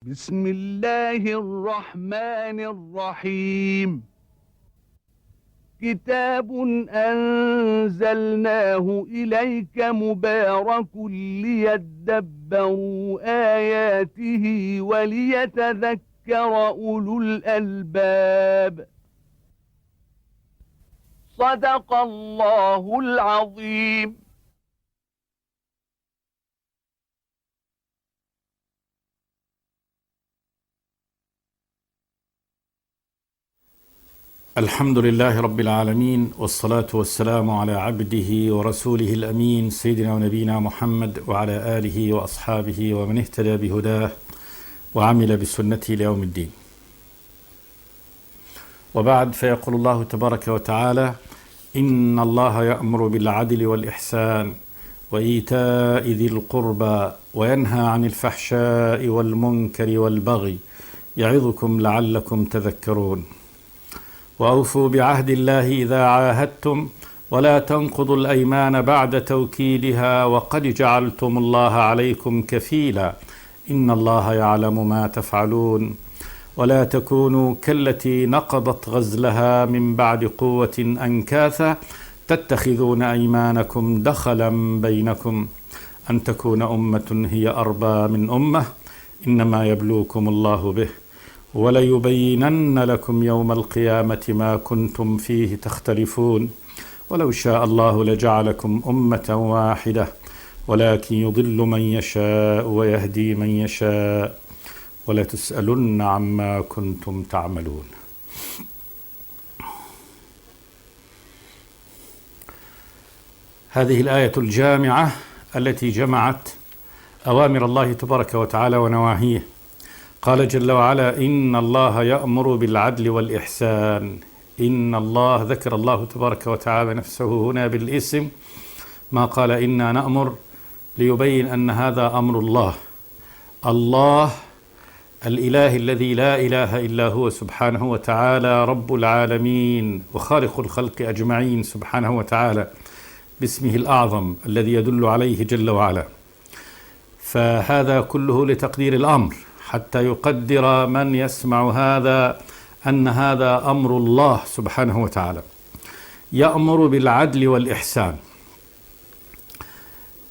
بسم الله الرحمن الرحيم. كتاب أنزلناه إليك مبارك ليدبروا آياته وليتذكر أولو الألباب. صدق الله العظيم. الحمد لله رب العالمين، والصلاة والسلام على عبده ورسوله الأمين سيدنا ونبينا محمد وعلى آله وأصحابه ومن اهتدى بهداه وعمل بسنته ليوم الدين. وبعد، فيقول الله تبارك وتعالى: إن الله يأمر بالعدل والإحسان وإيتاء ذي القربى وينهى عن الفحشاء والمنكر والبغي يعظكم لعلكم تذكرون. وأوفوا بعهد الله إذا عاهدتم ولا تنقضوا الأيمان بعد توكيدها وقد جعلتم الله عليكم كفيلا إن الله يعلم ما تفعلون. ولا تكونوا كالتي نقضت غزلها من بعد قوة أنكاثا تتخذون أيمانكم دخلا بينكم أن تكون أمة هي أربى من أمة إنما يبلوكم الله به وليبينن لكم يوم القيامة ما كنتم فيه تختلفون. ولو شاء الله لجعلكم أمة واحدة ولكن يضل من يشاء ويهدي من يشاء ولتسألن عما كنتم تعملون. هذه الآية الجامعة التي جمعت أوامر الله تبارك وتعالى ونواهيه. قال جل وعلا: إن الله يأمر بالعدل والإحسان. إن الله، ذكر الله تبارك وتعالى نفسه هنا بالاسم، ما قال إنا نأمر، ليبين أن هذا أمر الله. الله الإله الذي لا إله إلا هو سبحانه وتعالى، رب العالمين وخالق الخلق أجمعين سبحانه وتعالى، باسمه الأعظم الذي يدل عليه جل وعلا. فهذا كله لتقدير الأمر، حتى يقدر من يسمع هذا أن هذا أمر الله سبحانه وتعالى. يأمر بالعدل والإحسان.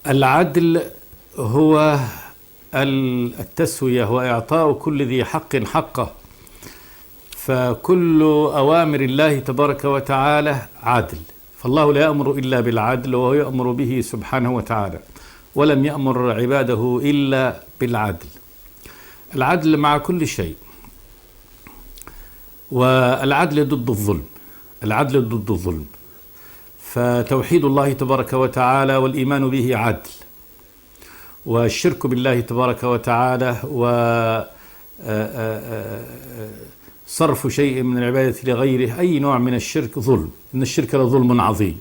العدل هو التسوية وإعطاء كل ذي حق حقه، فكل أوامر الله تبارك وتعالى عدل، فالله لا يأمر إلا بالعدل، وهو يأمر به سبحانه وتعالى، ولم يأمر عباده إلا بالعدل. العدل مع كل شيء، والعدل ضد الظلم. العدل ضد الظلم، فتوحيد الله تبارك وتعالى والإيمان به عدل، والشرك بالله تبارك وتعالى وصرف شيء من العبادة لغيره، أي نوع من الشرك ظلم، إن الشرك لظلم عظيم.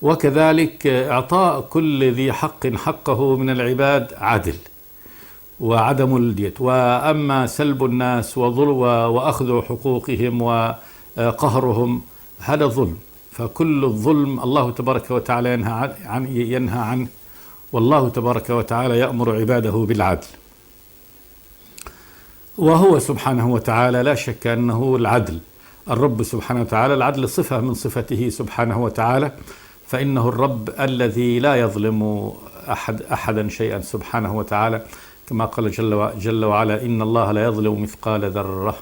وكذلك إعطاء كل ذي حق حقه من العباد عدل وعدم الدية. وأما سلب الناس وأخذ حقوقهم وقهرهم هذا ظلم، فكل الظلم الله تبارك وتعالى ينهى عنه، والله تبارك وتعالى يأمر عباده بالعدل. وهو سبحانه وتعالى لا شك أنه العدل. الرب سبحانه وتعالى العدل صفة من صفته سبحانه وتعالى، فإنه الرب الذي لا يظلم أحدا شيئا سبحانه وتعالى، كما قال جل وعلا: إن الله لا يظلم مثقال ذرة.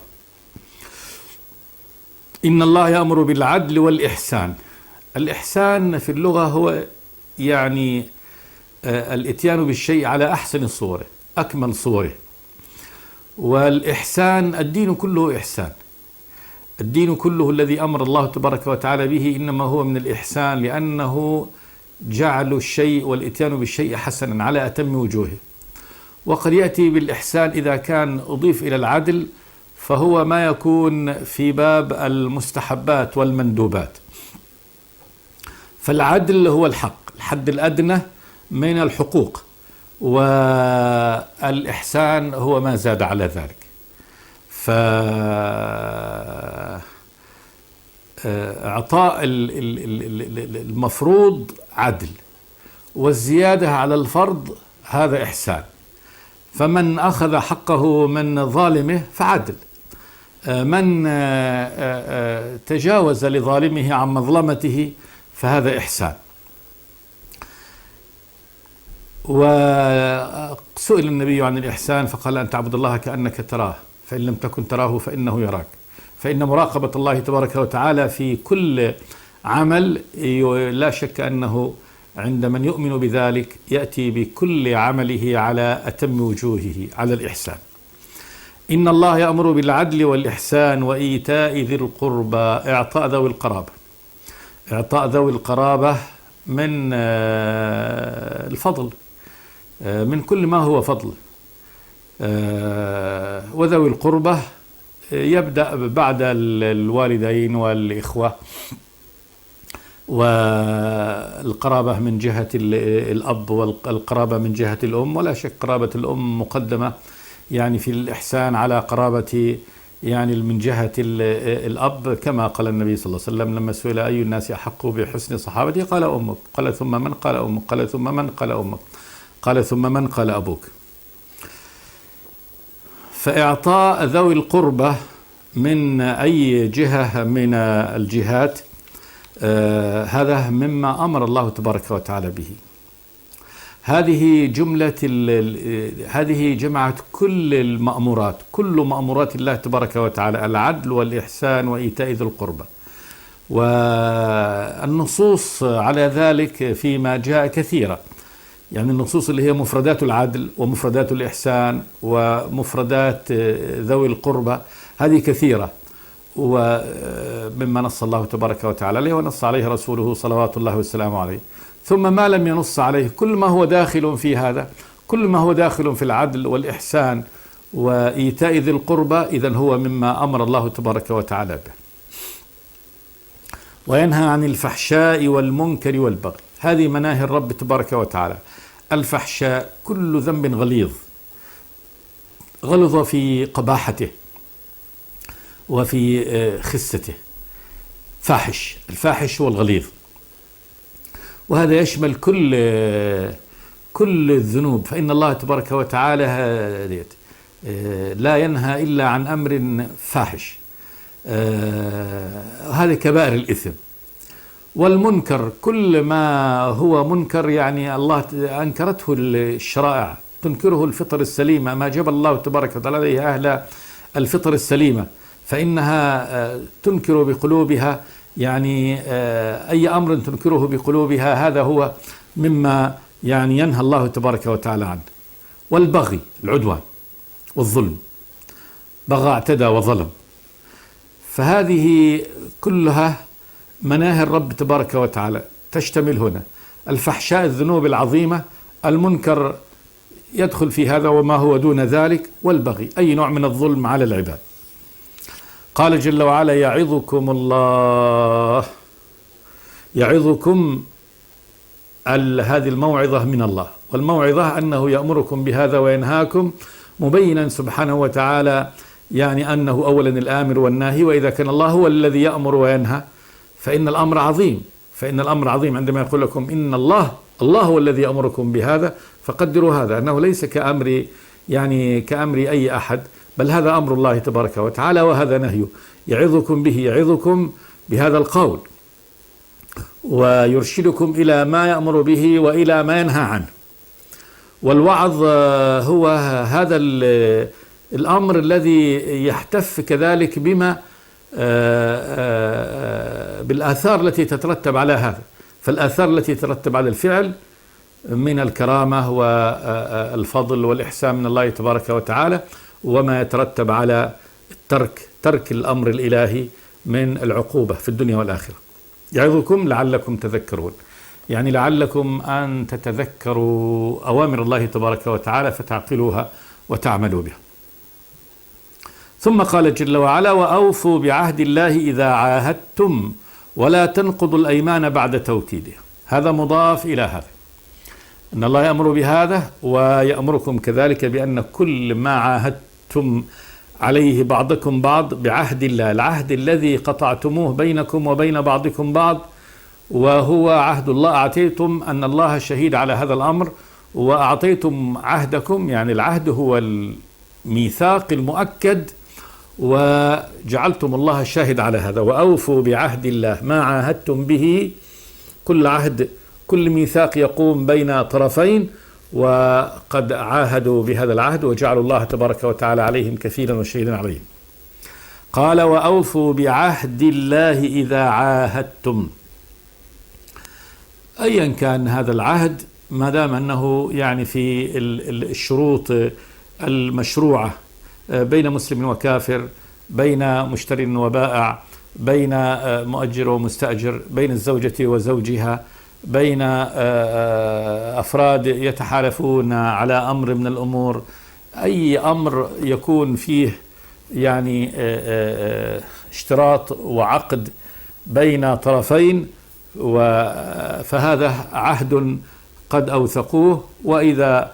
إن الله يأمر بالعدل والإحسان. الإحسان في اللغة هو يعني الإتيان بالشيء على أحسن صوره، أكمل صوره. والإحسان، الدين كله إحسان. الدين كله الذي أمر الله تبارك وتعالى به إنما هو من الإحسان، لأنه جعل الشيء والإتيان بالشيء حسنا على أتم وجوهه. وقد يأتي بالإحسان إذا كان أضيف إلى العدل، فهو ما يكون في باب المستحبات والمندوبات. فالعدل هو الحق، الحد الأدنى من الحقوق، والإحسان هو ما زاد على ذلك. فإعطاء المفروض عدل، والزيادة على الفرض هذا إحسان. فمن أخذ حقه من ظالمه فعدل، من تجاوز لظالمه عن مظلمته فهذا إحسان. وسئل النبي عن الإحسان فقال: أن تعبد الله كأنك تراه فإن لم تكن تراه فإنه يراك. فإن مراقبة الله تبارك وتعالى في كل عمل لا شك أنه عند من يؤمن بذلك يأتي بكل عمله على أتم وجوهه على الإحسان. إن الله يأمر بالعدل والإحسان وإيتاء ذي القربى، إعطاء ذوي القرابة. إعطاء ذوي القرابة من الفضل، من كل ما هو فضل. وذوي القربة يبدأ بعد الوالدين والإخوة، والقرابة من جهة الأب والقرابة من جهة الأم. ولا شك قرابة الأم مقدمة يعني في الإحسان على قرابة يعني من جهة الأب، كما قال النبي صلى الله عليه وسلم لما سئل: أي الناس أحق بحسن صحابتي؟ قال: أمك. قال: ثم من؟ قال: أمك. قال: ثم من؟ قال: أمك. قال: ثم من؟ قال: أبوك. فإعطاء ذوي القربة من أي جهة من الجهات هذا مما أمر الله تبارك وتعالى به. هذه جمعت كل المأمورات، كل مأمورات الله تبارك وتعالى: العدل والإحسان وإيتاء ذي القربى. والنصوص على ذلك فيما جاء كثيرة، يعني النصوص اللي هي مفردات العدل ومفردات الإحسان ومفردات ذوي القربى هذه كثيرة، ومما نص الله تبارك وتعالى عليه ونص عليه رسوله صلوات الله والسلام عليه. ثم ما لم ينص عليه، كل ما هو داخل في هذا، كل ما هو داخل في العدل والإحسان وإيتاء ذي القربى، إذن هو مما أمر الله تبارك وتعالى به. وينهى عن الفحشاء والمنكر والبغي، هذه مناهي الرب تبارك وتعالى. الفحشاء كل ذنب غليظ، غلظ في قباحته وفي خسته، فاحش، الفاحش هو الغليظ، وهذا يشمل كل الذنوب. فإن الله تبارك وتعالى لا ينهى إلا عن أمر فاحش، هذا كبائر الإثم. والمنكر كل ما هو منكر، يعني الله أنكرته الشرائع، تنكره الفطر السليمة، ما جبل الله تبارك وتعالى عليه أهل الفطر السليمة، فإنها تنكر بقلوبها، يعني أي أمر تنكره بقلوبها هذا هو مما يعني ينهى الله تبارك وتعالى عنه. والبغي العدوان والظلم، بغى اعتدى وظلم، فهذه كلها مناهي الرب تبارك وتعالى تشتمل هنا. الفحشاء الذنوب العظيمة، المنكر يدخل في هذا وما هو دون ذلك، والبغي أي نوع من الظلم على العباد. قال جل وعلا: يعظكم الله، يعظكم هذه الموعظة من الله، والموعظة أنه يأمركم بهذا وينهاكم، مبينا سبحانه وتعالى يعني أنه أولا الآمر والناهي. وإذا كان الله هو الذي يأمر وينهى فإن الأمر عظيم، فإن الأمر عظيم. عندما يقول لكم إن الله هو الذي يأمركم بهذا، فقدروا هذا أنه ليس كأمر أي أحد، بل هذا أمر الله تبارك وتعالى وهذا نهيه. يعظكم به، يعظكم بهذا القول، ويرشدكم إلى ما يأمر به وإلى ما ينهى عنه. والوعظ هو هذا الأمر الذي يحتف كذلك بما بالآثار التي تترتب على هذا. فالآثار التي تترتب على الفعل من الكرامة والفضل والإحسان من الله تبارك وتعالى، وما يترتب على ترك الأمر الإلهي من العقوبة في الدنيا والآخرة. يعظكم لعلكم تذكرون، يعني لعلكم أن تتذكروا أوامر الله تبارك وتعالى فتعقلوها وتعملوا بها. ثم قال جل وعلا: وأوفوا بعهد الله إذا عاهدتم ولا تنقضوا الأيمان بعد توكيدها. هذا مضاف إلى هذا، أن الله يأمر بهذا ويأمركم كذلك بأن كل ما عاهدتم عليه بعضكم بعض بعهد الله، العهد الذي قطعتموه بينكم وبين بعضكم بعض، وهو عهد الله. أعطيتم أن الله شهيد على هذا الأمر، وأعطيتم عهدكم، يعني العهد هو الميثاق المؤكد، وجعلتم الله شاهد على هذا. وأوفوا بعهد الله ما عاهدتم به. كل عهد، كل ميثاق يقوم بين طرفين، وقد عاهدوا بهذا العهد وجعلوا الله تبارك وتعالى عليهم كفيلا وشهيدا عليهم. قال وأوفوا بعهد الله إذا عاهدتم. أيا كان هذا العهد، ما دام أنه يعني في الشروط المشروعة بين مسلم وكافر، بين مشتري وبائع، بين مؤجر ومستأجر، بين الزوجة وزوجها، بين أفراد يتحالفون على أمر من الأمور، أي أمر يكون فيه يعني اشتراط وعقد بين طرفين، فهذا عهد قد أوثقوه. وإذا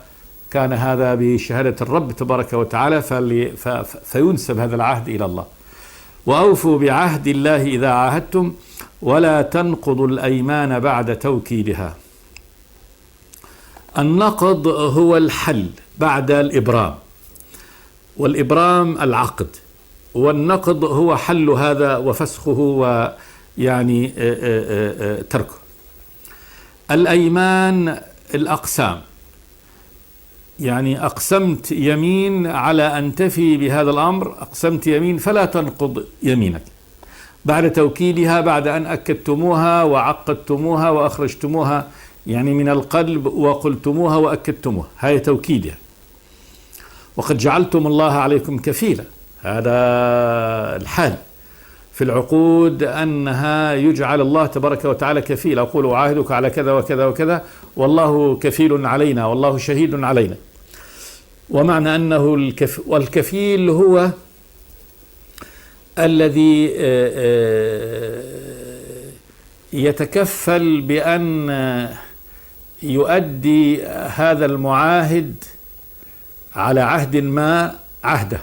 كان هذا بشهادة الرب تبارك وتعالى فينسب هذا العهد إلى الله. وأوفوا بعهد الله إذا عاهدتم ولا تنقضوا الأيمان بعد توكيدها. النقض هو الحل بعد الإبرام، والإبرام العقد، والنقض هو حل هذا وفسخه ويعني تركه. الأيمان الأقسام، يعني أقسمت يمين على أن تفي بهذا الأمر، أقسمت يمين فلا تنقض يمينك بعد توكيدها، بعد أن أكدتموها وعقدتموها وأخرجتموها يعني من القلب وقلتموها وأكدتموها، هذا توكيدها. وقد جعلتم الله عليكم كفيلا، هذا الحال في العقود أنها يجعل الله تبارك وتعالى كفيل. أقول أعاهدك على كذا وكذا وكذا والله كفيل علينا والله شهيد علينا. ومعنى أنه والكفيل هو الذي يتكفل بأن يؤدي هذا المعاهد على عهد ما عهده.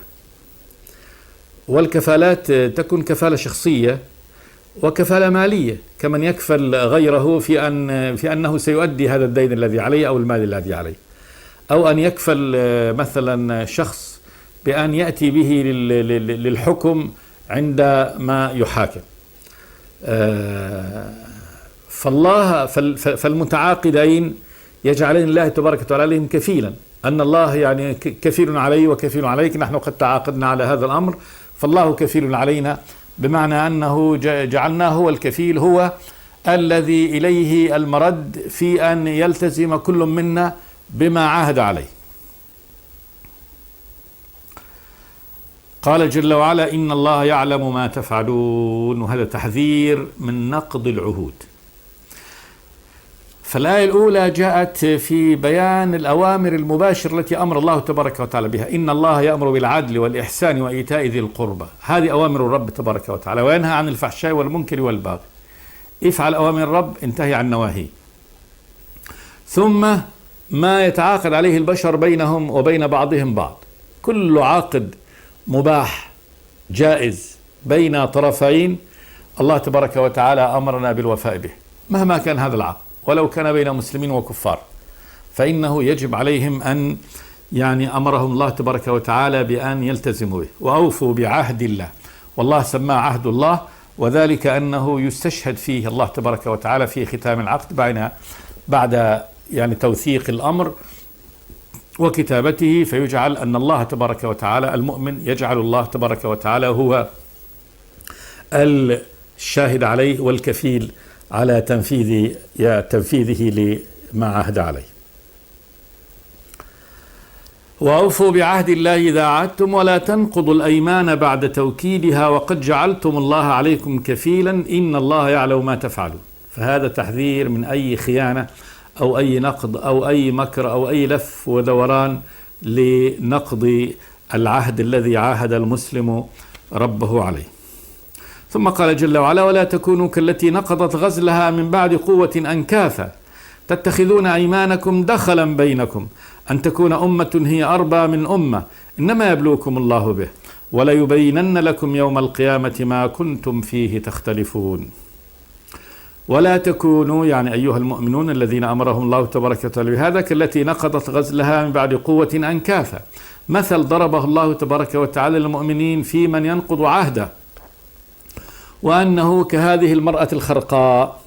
والكفالات تكون كفالة شخصية وكفالة مالية، كمن يكفل غيره في أنه سيؤدي هذا الدين الذي عليه أو المال الذي عليه، أو أن يكفل مثلا شخص بأن يأتي به للحكم عندما يحاكم. فالمتعاقدين يجعلين الله تبارك وتعالى عليهم كفيلا، أن الله يعني كفيل علي وكفيل عليك، نحن قد تعاقدنا على هذا الأمر فالله كفيل علينا، بمعنى أنه جعلناه هو الكفيل، هو الذي إليه المرد في أن يلتزم كل منا بما عاهد عليه. قال جل وعلا إن الله يعلم ما تفعلون، وهذا تحذير من نقض العهود. فالآية الأولى جاءت في بيان الأوامر المباشرة التي أمر الله تبارك وتعالى بها. إن الله يأمر بالعدل والإحسان وإيتاء ذي القربى، هذه أوامر الرب تبارك وتعالى، وينهى عن الفحشاء والمنكر والبغي. افعل أوامر الرب، انتهي عن نواهيه. ثم ما يتعاقد عليه البشر بينهم وبين بعضهم بعض، كل عقد مباح جائز بين طرفين الله تبارك وتعالى أمرنا بالوفاء به، مهما كان هذا العقد، ولو كان بين مسلمين وكفار، فإنه يجب عليهم أن يعني أمرهم الله تبارك وتعالى بأن يلتزموا به. وأوفوا بعهد الله، والله سماه عهد الله، وذلك أنه يستشهد فيه الله تبارك وتعالى في ختام العقد بعد يعني توثيق الأمر وكتابته، فيجعل أن الله تبارك وتعالى المؤمن يجعل الله تبارك وتعالى هو الشاهد عليه والكفيل على تنفيذه لما عهد عليه. وأوفوا بعهد الله إذا عاهدتم ولا تنقضوا الأيمان بعد توكيدها وقد جعلتم الله عليكم كفيلا إن الله يعلم ما تفعلون. فهذا تحذير من أي خيانة أو أي نقض أو أي مكر أو أي لف ودوران لنقض العهد الذي عاهد المسلم ربه عليه. ثم قال جل وعلا ولا تكونوا كالتي نقضت غزلها من بعد قوة أنكاثا تتخذون أيمانكم دخلا بينكم أن تكون أمة هي أربى من أمة إنما يبلوكم الله به وليبينن لكم يوم القيامة ما كنتم فيه تختلفون. ولا تكونوا يعني أيها المؤمنون الذين أمرهم الله تبارك وتعالى بهذا كالتي نقضت غزلها من بعد قوة أنكاثا. مثل ضربه الله تبارك وتعالى للمؤمنين في من ينقض عهده، وأنه كهذه المرأة الخرقاء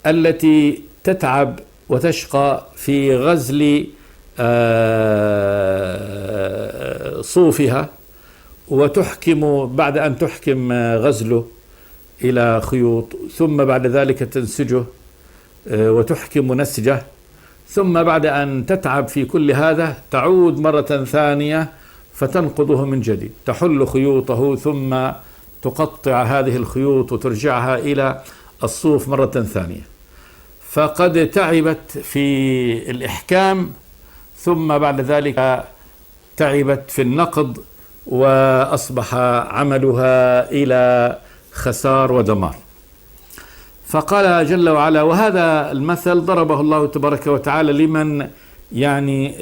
التي تتعب وتشقى في غزل صوفها، وتحكم بعد أن تحكم غزله إلى خيوط، ثم بعد ذلك تنسجه وتحكم نسجه، ثم بعد أن تتعب في كل هذا تعود مرة ثانية فتنقضه من جديد، تحل خيوطه ثم تقطع هذه الخيوط وترجعها إلى الصوف مرة ثانية. فقد تعبت في الإحكام، ثم بعد ذلك تعبت في النقض، وأصبح عملها إلى خسار ودمار. فقال جل وعلا: وهذا المثل ضربه الله تبارك وتعالى لمن يعني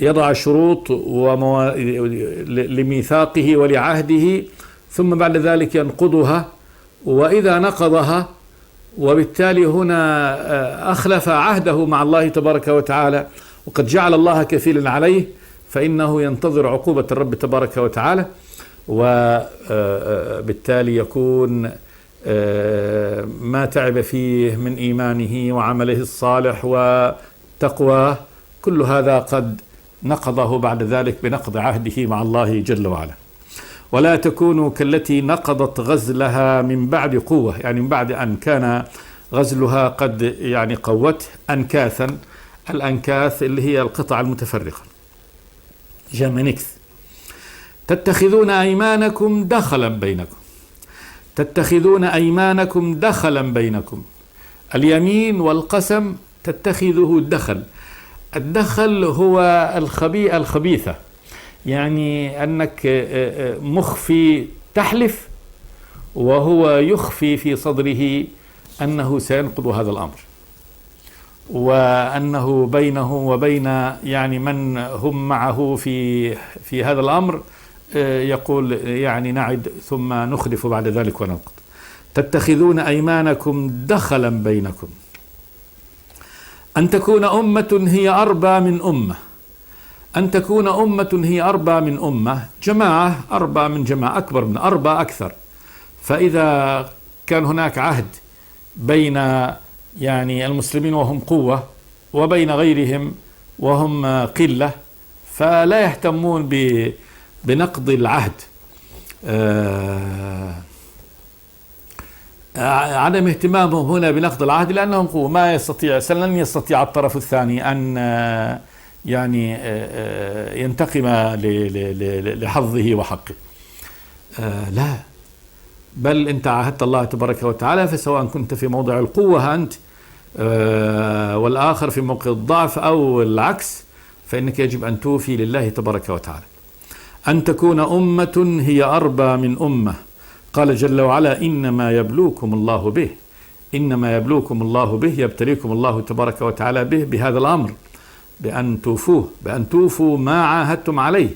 يضع شروط لميثاقه ولعهده، ثم بعد ذلك ينقضها، وإذا نقضها وبالتالي هنا أخلف عهده مع الله تبارك وتعالى وقد جعل الله كفيلا عليه، فإنه ينتظر عقوبة الرب تبارك وتعالى، وبالتالي يكون ما تعب فيه من إيمانه وعمله الصالح وتقواه كل هذا قد نقضه بعد ذلك بنقض عهده مع الله جل وعلا. ولا تكونوا كالتي نقضت غزلها من بعد قوة، يعني من بعد أن كان غزلها قد يعني قوته أنكاثا. الأنكاث اللي هي القطع المتفرقة، جمع نكث. تتخذون أيمانكم دخلا بينكم، تتخذون أيمانكم دخلا بينكم. اليمين والقسم تتخذه الدخل. الدخل هو الخبيثة، يعني أنك مخفي تحلف وهو يخفي في صدره أنه سينقض هذا الأمر، وأنه بينه وبين يعني من هم معه في هذا الأمر يقول يعني نعد ثم نخلف بعد ذلك وننقض. تتخذون أيمانكم دخلا بينكم أن تكون أمة هي أربى من أمة، أن تكون أمة هي أربى من أمة، جماعة أربى من جماعة، أكبر من أربى أكثر. فإذا كان هناك عهد بين يعني المسلمين وهم قوة وبين غيرهم وهم قلة، فلا يهتمون بنقض العهد. عدم اهتمامهم هنا بنقض العهد لأنهم قوة، ما يستطيع لن يستطيع الطرف الثاني أن يعني ينتقم لحظه وحقه. لا، بل أنت عاهدت الله تبارك وتعالى، فسواء كنت في موضع القوة أنت والآخر في موقع الضعف أو العكس، فإنك يجب أن توفي لله تبارك وتعالى. أن تكون أمة هي أربى من أمة. قال جل وعلا: إنما يبلوكم الله به، إنما يبلوكم الله به، يبتليكم الله تبارك وتعالى به، بهذا الأمر، بأن توفوه، بأن توفوا ما عاهدتم عليه،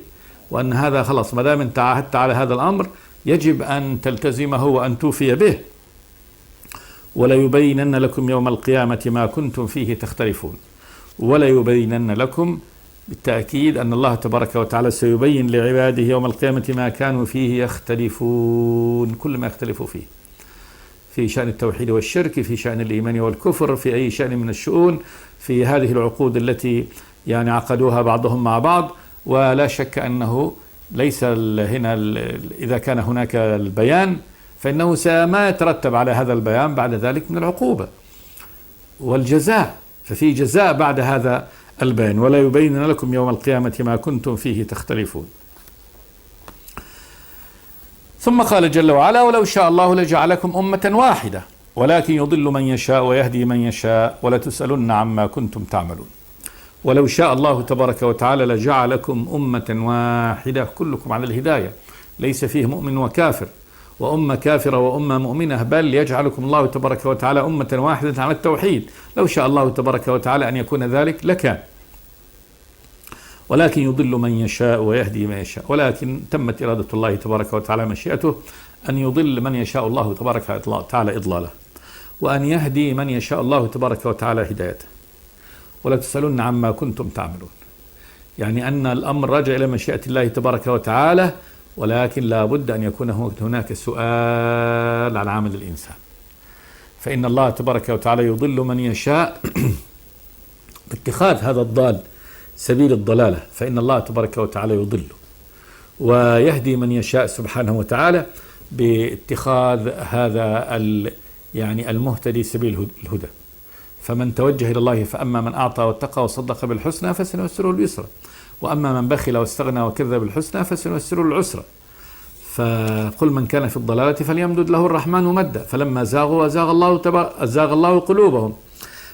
وأن هذا خلاص ما دام أنت عاهدت على هذا الأمر يجب أن تلتزمه وأن توفي به. وليبينن لكم يوم القيامة ما كنتم فيه تختلفون. وليبينن لكم، بالتأكيد أن الله تبارك وتعالى سيبين لعباده يوم القيامة ما كانوا فيه يختلفون، كل ما يختلفوا فيه، في شأن التوحيد والشرك، في شأن الإيمان والكفر، في أي شأن من الشؤون، في هذه العقود التي يعني عقدوها بعضهم مع بعض. ولا شك أنه ليس هنا إذا كان هناك البيان فإنه ما يترتب على هذا البيان بعد ذلك من العقوبة والجزاء، ففي جزاء بعد هذا البيان. ولا يبين لكم يوم القيامة ما كنتم فيه تختلفون. ثم قال جل وعلا: ولو شاء الله لجعلكم أمة واحدة ولكن يضل من يشاء ويهدي من يشاء ولتسألن عما كنتم تعملون. ولو شاء الله تبارك وتعالى لجعلكم أمة واحدة، كلكم على الهداية، ليس فيه مؤمن وكافر وأمة كافرة وأمة مؤمنة، بل يجعلكم الله تبارك وتعالى أمة واحدة على التوحيد. لو شاء الله تبارك وتعالى أن يكون ذلك لكان. ولكن يضل من يشاء ويهدي من يشاء، ولكن تمت إرادة الله تبارك وتعالى مشيئته أن يضل من يشاء الله تبارك وتعالى إضلاله، وأن يهدي من يشاء الله تبارك وتعالى هدايته. ولا تسألن عما كنتم تعملون، يعني أن الأمر راجع إلى مشيئة الله تبارك وتعالى، ولكن لا بد أن يكون هناك سؤال عن عمل الإنسان. فإن الله تبارك وتعالى يضل من يشاء باتخاذ هذا الضال سبيل الضلالة، فإن الله تبارك وتعالى يضل، ويهدي من يشاء سبحانه وتعالى باتخاذ هذا يعني المهتدي سبيل الهدى. فمن توجه إلى الله فأما من أعطى واتقى وصدق بالحسنى فسنيسره اليسرى، وأما من بخل واستغنى وكذب بالحسنى فسنيسره العسرى. فقل من كان في الضلالة فليمدد له الرحمن مدا، فلما زاغوا أزاغ الله قلوبهم.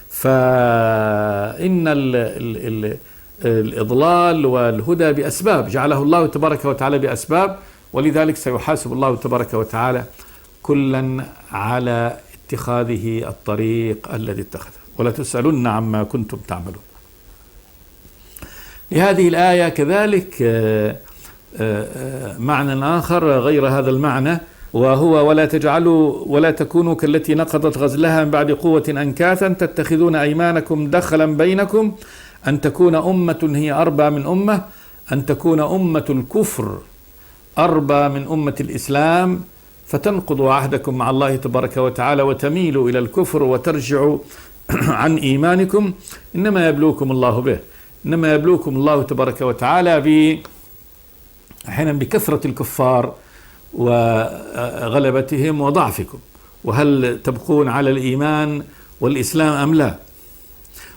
فإن الإضلال والهدى بأسباب جعله الله تبارك وتعالى بأسباب، ولذلك سيحاسب الله تبارك وتعالى كلا على اتخاذه الطريق الذي اتخذه. ولا تسألن عما كنتم تعملون. لهذه الآية كذلك معنى آخر غير هذا المعنى، وهو ولا تكونوا كالتي نقضت غزلها من بعد قوة أنكاثا تتخذون أيمانكم دخلا بينكم أن تكون أمة هي أربى من أمة، أن تكون أمة الكفر أربى من أمة الإسلام فتنقضوا عهدكم مع الله تبارك وتعالى وتميلوا إلى الكفر وترجعوا عن إيمانكم. إنما يبلوكم الله به، إنما يبلوكم الله تبارك وتعالى أحيانا بكثرة الكفار وغلبتهم وضعفكم، وهل تبقون على الإيمان والإسلام أم لا.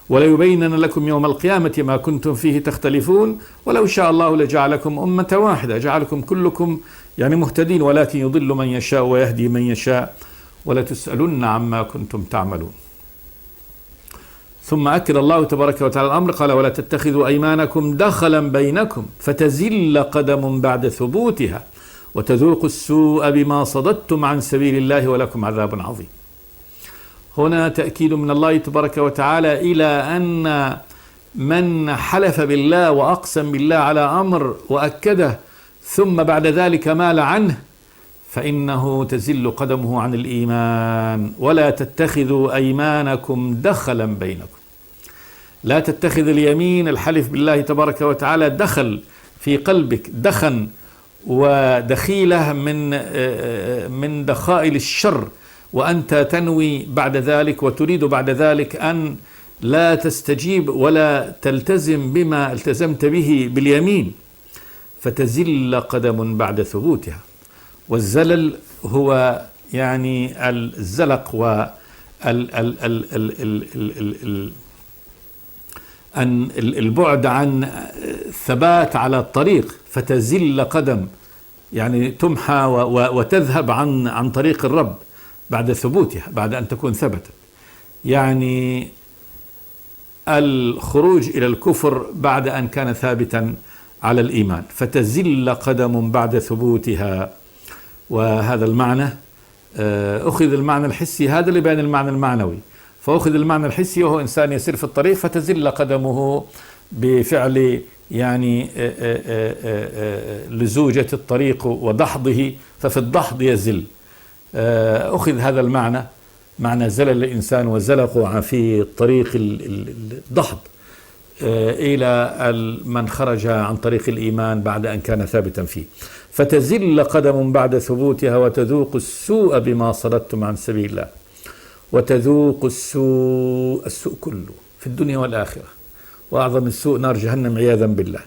وليبينن لكم يوم القيامة ما كنتم فيه تختلفون، ولو شاء الله لجعلكم أمة واحدة، جعلكم كلكم يعني مهتدين، ولكن يضل من يشاء ويهدي من يشاء، ولا تسألن عما كنتم تعملون. ثم أكد الله تبارك وتعالى الأمر، قال ولا تتخذوا أيمانكم دخلا بينكم فتزل قدم بعد ثبوتها وتذوقوا السوء بما صددتم عن سبيل الله ولكم عذاب عظيم. هنا تأكيد من الله تبارك وتعالى إلى أن من حلف بالله وأقسم بالله على أمر وأكده ثم بعد ذلك مال عنه فإنه تزل قدمه عن الإيمان. ولا تتخذوا أيمانكم دخلا بينكم، لا تتخذ اليمين الحلف بالله تبارك وتعالى دخل في قلبك، دخن ودخيلة من دخائل الشر، وأنت تنوي بعد ذلك وتريد بعد ذلك أن لا تستجيب ولا تلتزم بما التزمت به باليمين، فتزل قدم بعد ثبوتها. والزلل هو يعني الزلق والبعد عن الثبات على الطريق، فتزل قدم يعني تمحى وتذهب عن طريق الرب بعد ثبوتها، بعد أن تكون ثبتت، يعني الخروج إلى الكفر بعد أن كان ثابتا على الإيمان، فتزل قدم بعد ثبوتها. وهذا المعنى أخذ المعنى الحسي، هذا اللي بين المعنى المعنوي، فأخذ المعنى الحسي وهو إنسان يسير في الطريق فتزل قدمه بفعل يعني لزوجة الطريق ودحضه، ففي الدحض يزل. أخذ هذا المعنى، معنى زلل الإنسان وزلق في طريق الدحض إلى من خرج عن طريق الإيمان بعد أن كان ثابتا فيه. فتزل قدم بعد ثبوتها وتذوق السوء بما صددتم عن سبيل الله. وتذوق السوء كله في الدنيا والآخرة، وأعظم السوء نار جهنم عياذا بالله،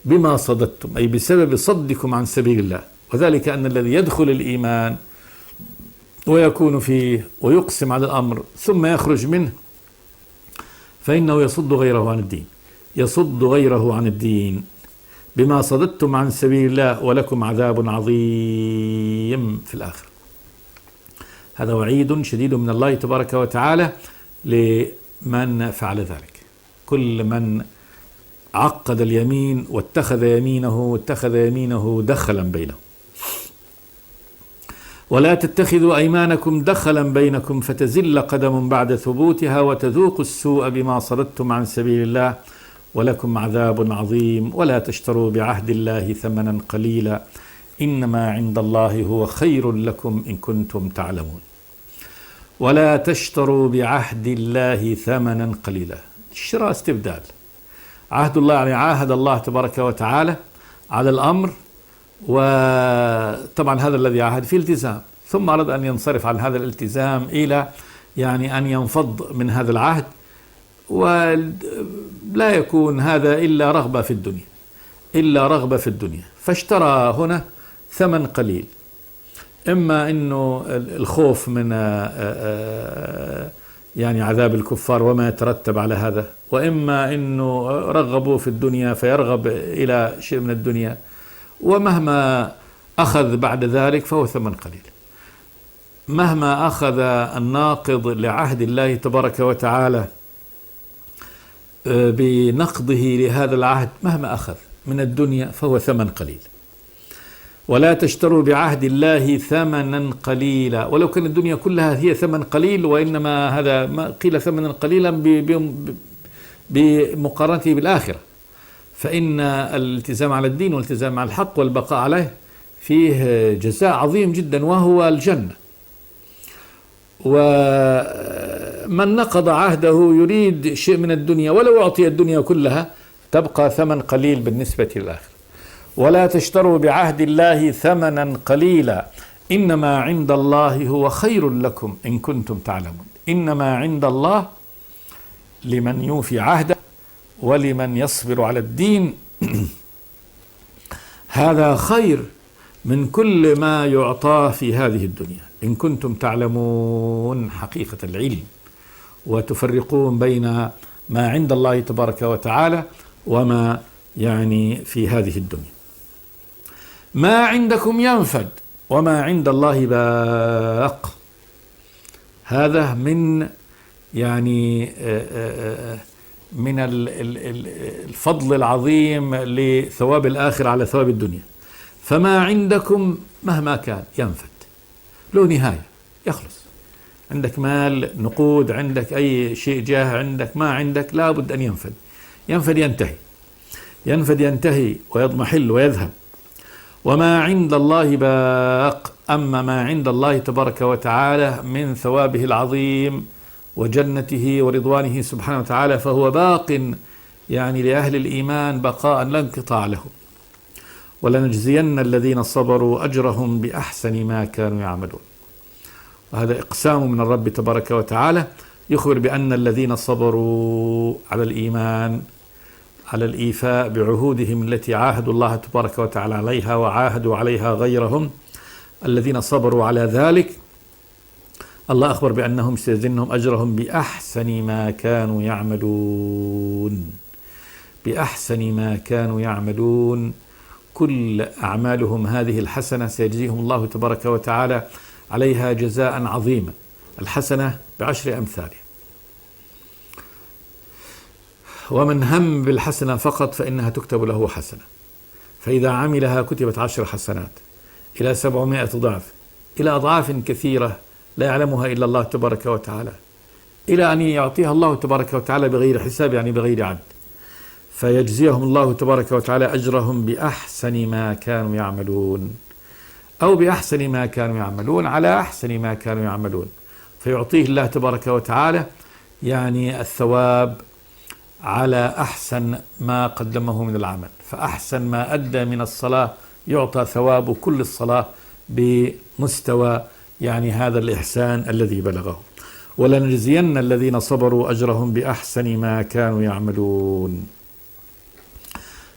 بما صددتم أي بسبب صدكم عن سبيل الله. وذلك أن الذي يدخل الإيمان ويكون فيه ويقسم على الأمر ثم يخرج منه فإنه يصد غيره عن الدين، يصد غيره عن الدين بما صددتم عن سبيل الله ولكم عذاب عظيم في الآخرة. هذا وعيد شديد من الله تبارك وتعالى لمن فعل ذلك. كل من عقد اليمين واتخذ يمينه دخلا بينه. ولا تتخذوا أيمانكم دخلا بينكم فتزل قدم بعد ثبوتها وتذوقوا السوء بما صددتم عن سبيل الله ولكم عذاب عظيم. ولا تشتروا بعهد الله ثمنا قليلا إنما عند الله هو خير لكم إن كنتم تعلمون. ولا تشتروا بعهد الله ثمنا قليلا. الشراء استبدال. عهد الله يعني عاهد الله تبارك وتعالى على الأمر، وطبعا هذا الذي عاهد فيه التزام، ثم أراد أن ينصرف عن هذا الالتزام إلى يعني أن ينفض من هذا العهد، ولا يكون هذا إلا رغبة في الدنيا، إلا رغبة في الدنيا. فاشترى هنا ثمن قليل، إما أنه الخوف من يعني عذاب الكفار وما يترتب على هذا، وإما أنه رغبوا في الدنيا فيرغب إلى شيء من الدنيا، ومهما أخذ بعد ذلك فهو ثمن قليل. مهما أخذ الناقض لعهد الله تبارك وتعالى بنقضه لهذا العهد، مهما أخذ من الدنيا فهو ثمن قليل. ولا تشتروا بعهد الله ثمنا قليلا، ولو كان الدنيا كلها هي ثمن قليل، وإنما هذا ما قيل ثمنا قليلا بمقارنته بالآخرة، فإن الالتزام على الدين والالتزام على الحق والبقاء عليه فيه جزاء عظيم جدا وهو الجنة. ومن نقض عهده يريد شيء من الدنيا ولو أعطي الدنيا كلها تبقى ثمن قليل بالنسبة للآخرة. ولا تشتروا بعهد الله ثمنا قليلا إنما عند الله هو خير لكم إن كنتم تعلمون. إنما عند الله لمن يوفي عهده ولمن يصبر على الدين هذا خير من كل ما يعطاه في هذه الدنيا إن كنتم تعلمون حقيقة العلم، وتفرقون بين ما عند الله تبارك وتعالى وما يعني في هذه الدنيا. ما عندكم ينفد وما عند الله باق. هذا من يعني من الفضل العظيم لثواب الآخرة على ثواب الدنيا. فما عندكم مهما كان ينفد، له نهاية، يخلص. عندك مال، نقود، عندك أي شيء جاه عندك، ما عندك لابد أن ينفد. ينفد ينتهي، ينفد ينتهي ويضمحل ويذهب. وما عند الله باق. أما ما عند الله تبارك وتعالى من ثوابه العظيم وجنته ورضوانه سبحانه وتعالى فهو باق يعني لأهل الإيمان بقاء لا انقطاع له. ولنجزين الذين صبروا أجرهم بأحسن ما كانوا يعملون. وهذا إقسام من الرب تبارك وتعالى يخبر بأن الذين صبروا على الإيمان، على الإيفاء بعهودهم التي عاهدوا الله تبارك وتعالى عليها وعاهدوا عليها غيرهم، الذين صبروا على ذلك الله أخبر بأنهم سيجزيهم أجرهم بأحسن ما كانوا يعملون. بأحسن ما كانوا يعملون، كل أعمالهم هذه الحسنة سيجزيهم الله تبارك وتعالى عليها جزاء عظيما. الحسنة ب10 أمثالها. ومن هم بالحسنة فقط فإنها تكتب له حسنة، فإذا عملها كتبت 10 حسنات إلى 700 ضعف، إلى أضعاف كثيرة لا يعلمها إلا الله تبارك وتعالى، إلى أن يعطيها الله تبارك وتعالى بغير حساب يعني بغير عد، فيجزيهم الله تبارك وتعالى أجرهم بأحسن ما كانوا يعملون، أو بأحسن ما كانوا يعملون على أحسن ما كانوا يعملون، فيعطيه الله تبارك وتعالى يعني الثواب على أحسن ما قدمه من العمل. فأحسن ما أدى من الصلاة يعطى ثواب كل الصلاة بمستوى يعني هذا الإحسان الذي بلغه. ولنجزين الذين صبروا أجرهم بأحسن ما كانوا يعملون.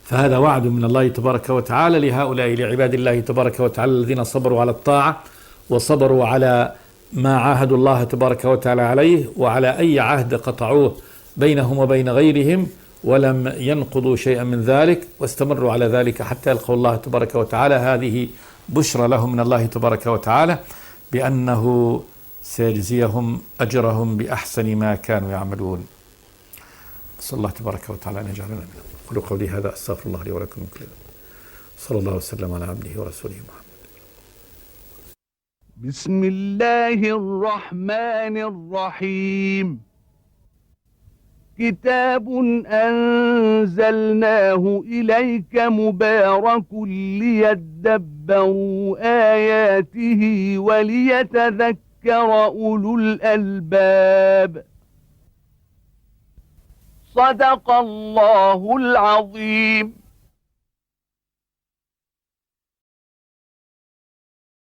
فهذا وعد من الله تبارك وتعالى لهؤلاء لعباد الله تبارك وتعالى الذين صبروا على الطاعة وصبروا على ما عاهدوا الله تبارك وتعالى عليه، وعلى أي عهد قطعوه بينهم وبين غيرهم ولم ينقضوا شيئا من ذلك، واستمروا على ذلك حتى يلقوا الله تبارك وتعالى. هذه بشرى لهم من الله تبارك وتعالى بأنه سيجزيهم أجرهم بأحسن ما كانوا يعملون. صلى الله تبارك وتعالى أن يجعلنا منهم. قولوا قولي هذا أستغفر الله لي ولكم من كل ذنب. صلى الله وسلم على عبده ورسوله محمد. بسم الله الرحمن الرحيم. كتاب أنزلناه إليك مبارك ليدبروا آياته وليتذكر أولو الألباب. صدق الله العظيم.